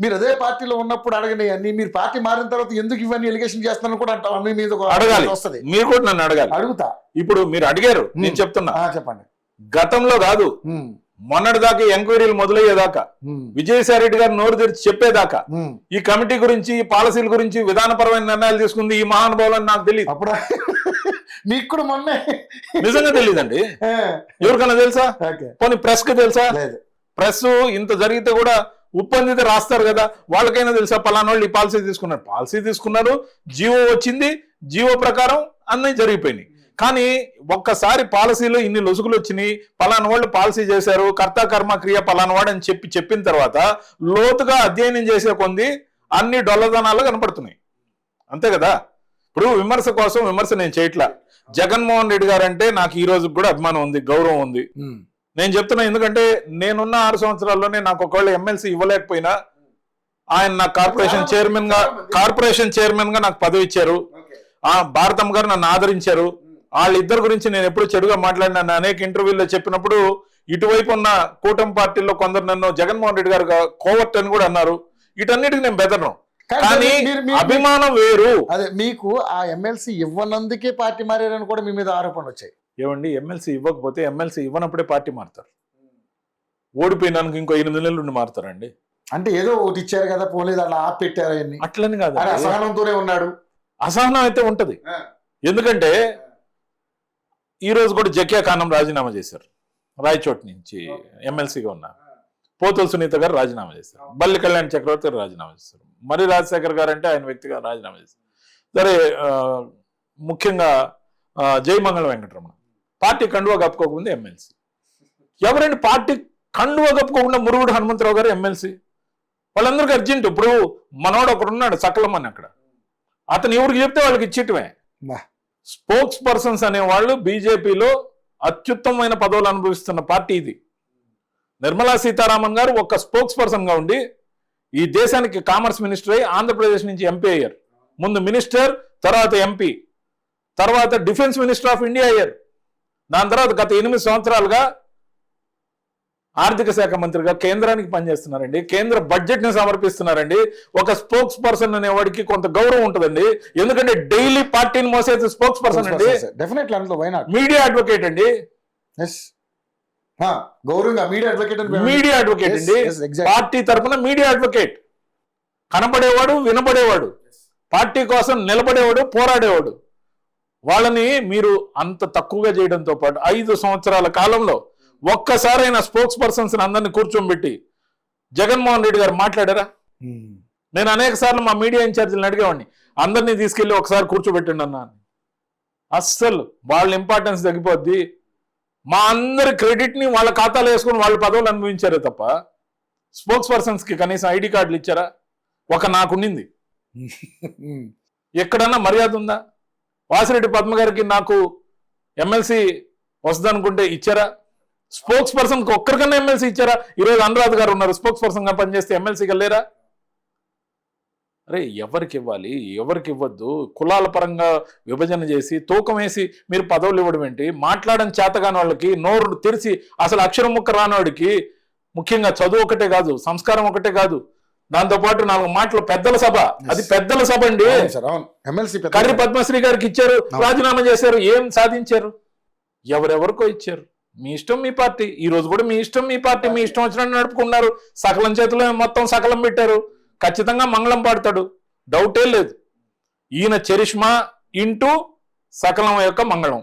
మీరు అదే పార్టీలో ఉన్నప్పుడు అడగండి అన్ని, మీరు పార్టీ మారిన తర్వాత ఎందుకు ఇవన్నీ ఎలిగేషన్ చేస్తానని కూడా అంటాం. మీ మీద అడగాలి వస్తుంది. మీరు కూడా నన్ను అడగాలి. అడుగుతా. ఇప్పుడు మీరు అడిగారు, నేను చెప్తున్నా. చెప్పండి. గతంలో కాదు, మొన్నటి దాకా ఎంక్వైరీలు మొదలయ్యేదాకా, విజయసాయి రెడ్డి గారు నోరు తెరిచి చెప్పేదాకా ఈ కమిటీ గురించి, ఈ పాలసీల గురించి విధానపరమైన నిర్ణయాలు తీసుకుంది ఈ మహానుభావులని నాకు తెలియదు. అప్పుడు మీకు కూడా మొన్నే నిజంగా తెలియదండి. ఎవరికన్నా తెలుసా? పోనీ ప్రెస్ కి తెలుసా? ప్రెస్ ఇంత జరిగితే కూడా ఉప్పందితే రాస్తారు కదా, వాళ్ళకైనా తెలుసా పలానా వాళ్ళు ఈ పాలసీ తీసుకున్నారు? పాలసీ తీసుకున్నారు, జీవో వచ్చింది, జీవో ప్రకారం అన్నీ జరిగిపోయినాయి. కానీ ఒక్కసారి పాలసీలో ఇన్ని లొసుగులు వచ్చినాయి, పలానా వాళ్ళు పాలసీ చేశారు, కర్త కర్మ క్రియ పలానా వాడు అని చెప్పిన తర్వాత లోతుగా అధ్యయనం చేసే కొంది అన్ని డొల్లదనాలు కనపడుతున్నాయి. అంతే కదా. ఇప్పుడు విమర్శ కోసం విమర్శ నేను చేయట్లా. జగన్మోహన్ రెడ్డి గారు అంటే నాకు ఈ రోజు కూడా అభిమానం ఉంది, గౌరవం ఉంది. నేను చెప్తున్నా, ఎందుకంటే నేనున్న 6 సంవత్సరాల్లోనే నాకు ఒకవేళ ఎమ్మెల్సీ ఇవ్వలేకపోయినా ఆయన నాకు కార్పొరేషన్ చైర్మన్ గా నాకు పదవి ఇచ్చారు. భారతమ్మ గారు నన్ను ఆదరించారు. వాళ్ళిద్దరి గురించి నేను ఎప్పుడు చెడుగా మాట్లాడినా, అనేక ఇంటర్వ్యూల్లో చెప్పినప్పుడు ఇటువైపు ఉన్న కూటమి పార్టీల్లో కొందరు నన్ను జగన్మోహన్ రెడ్డి గారు కోవర్ట్ అని కూడా అన్నారు. వీటన్నిటికి నేను బెదరను, కానీ అభిమానం వేరు. అదే మీకు ఆ ఎమ్మెల్సీ ఇవ్వనందుకే పార్టీ మారారని కూడా మీ మీద ఆరోపణలు వచ్చాయి. ఏమండి, ఎమ్మెల్సీ ఇవ్వకపోతే, ఎమ్మెల్సీ ఇవ్వనప్పుడే పార్టీ మారుతారు. ఓడిపోయినానికి ఇంకో 8 నెలల నుండి మారుతారండి. అంటే ఏదో ఒకటి ఇచ్చారు కదా, పోలేదు అలా ఆపి పెట్టారు. అట్లని కాదు, అసహనంతోనే ఉన్నాడు. అసహనం అయితే ఉంటది. ఎందుకంటే ఈ రోజు కూడా జకియా ఖానం రాజీనామా చేశారు, రాయచోటి నుంచి ఎమ్మెల్సీగా ఉన్నారు. పోతుల సునీత గారు రాజీనామా చేశారు, బల్లి కళ్యాణ్ చక్రవర్తి గారు రాజీనామా చేశారు, మరి రాజశేఖర్ గారు అంటే ఆయన వ్యక్తిగా రాజీనామా చేశారు. సరే, ముఖ్యంగా జయమంగళ వెంకటరమణ పార్టీ కండువా కప్పుకోకముందు ఎమ్మెల్సీ. ఎవరండి పార్టీ కండువా కప్పుకోకుండా? మురుగుడు హనుమంతరావు గారు ఎమ్మెల్సీ. వాళ్ళందరికీ అర్జెంట్. ఇప్పుడు మనోడు ఒకడు ఉన్నాడు సకలం అని, అక్కడ అతను ఎవరికి చెప్తే వాళ్ళకి ఇచ్చేటమే. స్పోక్స్ పర్సన్స్ అనేవాళ్ళు బీజేపీలో అత్యుత్తమమైన పదవులు అనుభవిస్తున్న పార్టీ ఇది. నిర్మలా సీతారామన్ గారు ఒక స్పోక్స్ పర్సన్ గా ఉండి ఈ దేశానికి కామర్స్ మినిస్టర్ అయ్యి ఆంధ్రప్రదేశ్ నుంచి ఎంపీ అయ్యారు. ముందు మినిస్టర్, తర్వాత ఎంపీ, తర్వాత డిఫెన్స్ మినిస్టర్ ఆఫ్ ఇండియా అయ్యారు. దాని తర్వాత గత 8 సంవత్సరాలుగా ఆర్థిక శాఖ మంత్రిగా కేంద్రానికి పనిచేస్తున్నారండి. కేంద్ర బడ్జెట్ ని సమర్పిస్తున్నారండి. ఒక స్పోక్స్ పర్సన్ అనేవాడికి కొంత గౌరవం ఉంటుందండి, ఎందుకంటే డైలీ పార్టీని మోసేది స్పోక్స్ పర్సన్ అండి. మీడియా అడ్వకేట్ అండి, మీడియా అడ్వకేట్ అండి, పార్టీ తరఫున మీడియా అడ్వకేట్. కనబడేవాడు, వినబడేవాడు, పార్టీ కోసం నిలబడేవాడు, పోరాడేవాడు. వాళ్ళని మీరు అంత తక్కువగా చేయడంతో పాటు 5 సంవత్సరాల కాలంలో ఒక్కసారైనా స్పోక్స్ పర్సన్స్ అందరినీ కూర్చోబెట్టి జగన్మోహన్ రెడ్డి గారు మాట్లాడారా? నేను అనేక సార్లు మా మీడియా ఇన్ఛార్జీలను అడిగేవాడిని, అందరినీ తీసుకెళ్లి ఒకసారి కూర్చోబెట్టండి అన్నా. అస్సలు వాళ్ళ ఇంపార్టెన్స్ తగ్గిపోద్ది. మా అందరి క్రెడిట్ ని వాళ్ళ ఖాతాలో వేసుకుని వాళ్ళ పదవులు అనుభవించారే తప్ప స్పోక్స్ పర్సన్స్ కి కనీసం ఐడి కార్డులు ఇచ్చారా? ఒక నాకుండింది, ఎక్కడన్నా మర్యాద ఉందా? వాసిరెడ్డి పద్మ గారికి నాకు ఎమ్మెల్సీ వస్తుందనుకుంటే ఇచ్చారా? స్పోక్స్ పర్సన్ ఒక్కరికన్నా ఎమ్మెల్సీ ఇచ్చారా? ఈరోజు అనురాధ్ గారు ఉన్నారు, స్పోక్స్ పర్సన్ గా పనిచేస్తే ఎమ్మెల్సీగా లేరా? అరే, ఎవరికి ఇవ్వాలి, ఎవరికి ఇవ్వద్దు, కులాల పరంగా విభజన చేసి తూకం వేసి మీరు పదవులు ఇవ్వడం ఏంటి? మాట్లాడని చేతగాని వాళ్ళకి, నోరు తెరిచి అసలు అక్షరం ముక్క రానివాడికి, ముఖ్యంగా చదువు ఒకటే కాదు, సంస్కారం ఒకటే కాదు, దాంతోపాటు 4 మాటలు, పెద్దల సభ, అది పెద్దల సభ అండి. కర్రి పద్మశ్రీ గారికి ఇచ్చారు, రాజీనామా చేశారు, ఏం సాధించారు? ఎవరెవరికో ఇచ్చారు. మీ ఇష్టం మీ పార్టీ. ఈ రోజు కూడా మీ ఇష్టం మీ పార్టీ, మీ ఇష్టం వచ్చినట్టు నడుపుకున్నారు. సకలం చేతిలో మొత్తం సకలం పెట్టారు. ఖచ్చితంగా మంగళం పాడతాడు, డౌటే లేదు. ఈయన చరిష్మా ఇంటూ సకలం యొక్క మంగళం.